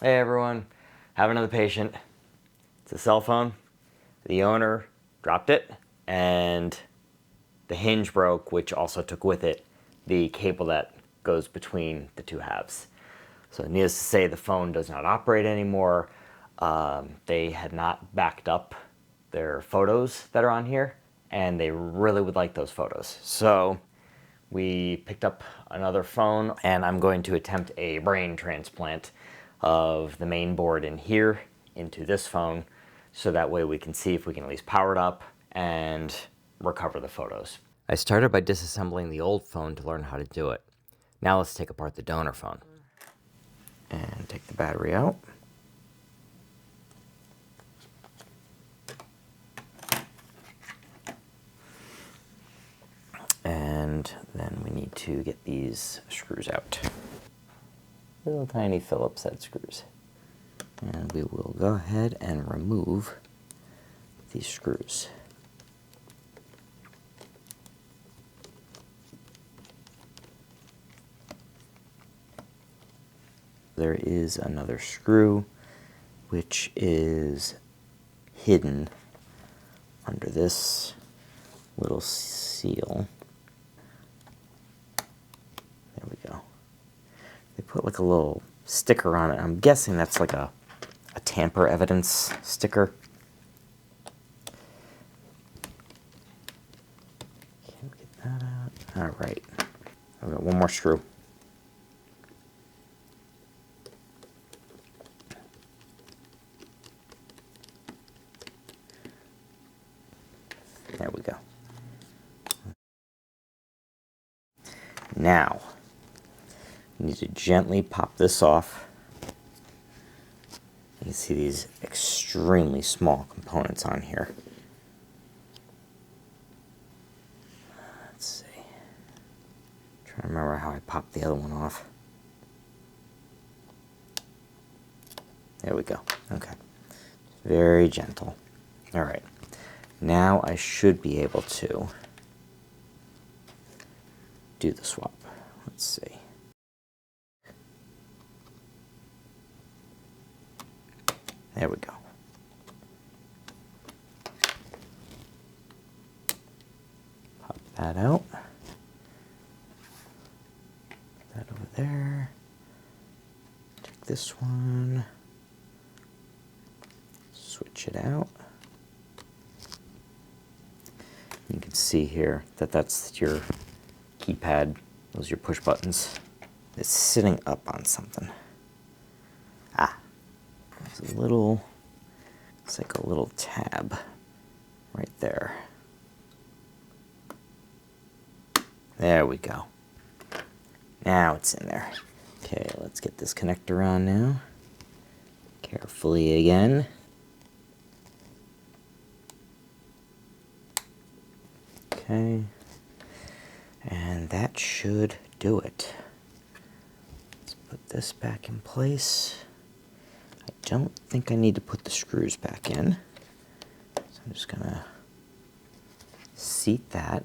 Hey everyone, have another patient. It's a cell phone. The owner dropped it and the hinge broke, which also took with it the cable that goes between the two halves. So needless to say, the phone does not operate anymore. They had not backed up their photos that are on here, and they really would like those photos. So we picked up another phone, and I'm going to attempt a brain transplant of the main board in here into this phone, so that way we can see if we can at least power it up and recover the photos. I started by disassembling the old phone to learn how to do it. Now let's take apart the donor phone. And take the battery out. And then we need to get these screws out. Little tiny Phillips head screws. And we will go ahead and remove these screws. There is another screw which is hidden under this little seal. There we go. They put like a little sticker on it. I'm guessing that's like a tamper evidence sticker. Can't get that out. All right. I've got one more screw. There we go. Now, you need to gently pop this off. You can see these extremely small components on here. Let's see. I'm trying to remember how I popped the other one off. There we go. Okay. Very gentle. All right. Now I should be able to do the swap. Let's see. There we go. Pop that out. Put that over there. Take this one. Switch it out. You can see here that that's your keypad. Those are your push buttons. It's sitting up on something. There's a little, it's like a little tab right there. There we go. Now it's in there. Okay, let's get this connector on now. Carefully again. Okay. And that should do it. Let's put this back in place. I don't think I need to put the screws back in. So I'm just gonna seat that.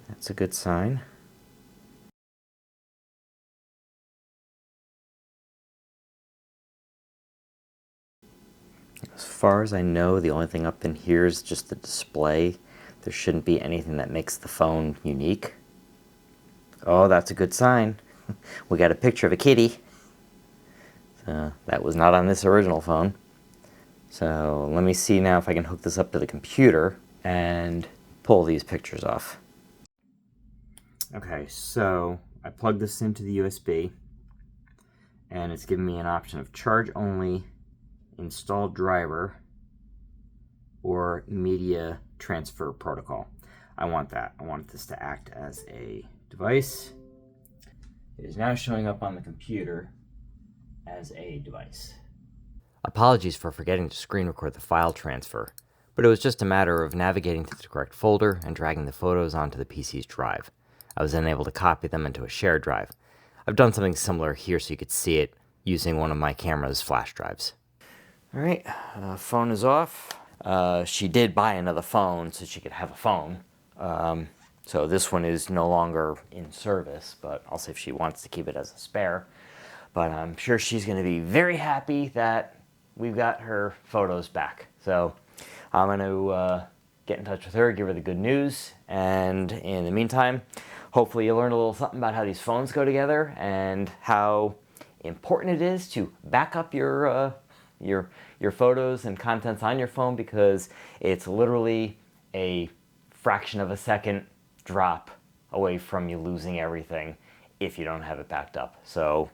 That's a good sign. As far as I know, the only thing up in here is just the display. There shouldn't be anything that makes the phone unique. Oh, that's a good sign. We got a picture of a kitty. So that was not on this original phone. So let me see now if I can hook this up to the computer and pull these pictures off. Okay, so I plugged this into the USB, and it's giving me an option of charge only, install driver, or media transfer protocol. I want that. I want this to act as a device. It is now showing up on the computer as a device. Apologies for forgetting to screen record the file transfer, but it was just a matter of navigating to the correct folder and dragging the photos onto the PC's drive. I was then able to copy them into a shared drive. I've done something similar here so you could see it using one of my camera's flash drives. All right, phone is off. She did buy another phone so she could have a phone. So this one is no longer in service, but I'll see if she wants to keep it as a spare. But I'm sure she's going to be very happy that we've got her photos back. So I'm going to get in touch with her, give her the good news, and in the meantime, hopefully you learned a little something about how these phones go together and how important it is to back up your photos and contents on your phone, because it's literally a fraction of a second drop away from you losing everything if you don't have it backed up. So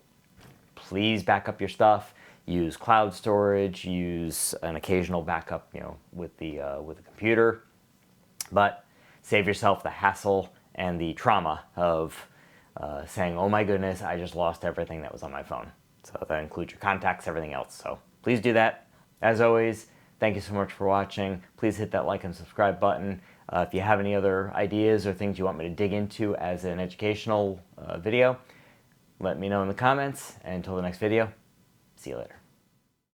please back up your stuff. Use cloud storage. Use an occasional backup, with the computer. But save yourself the hassle and the trauma of saying, "Oh my goodness, I just lost everything that was on my phone." So that includes your contacts, everything else. So please do that. As always, thank you so much for watching. Please hit that like and subscribe button. If you have any other ideas or things you want me to dig into as an educational video, let me know in the comments. And until the next video, see you later.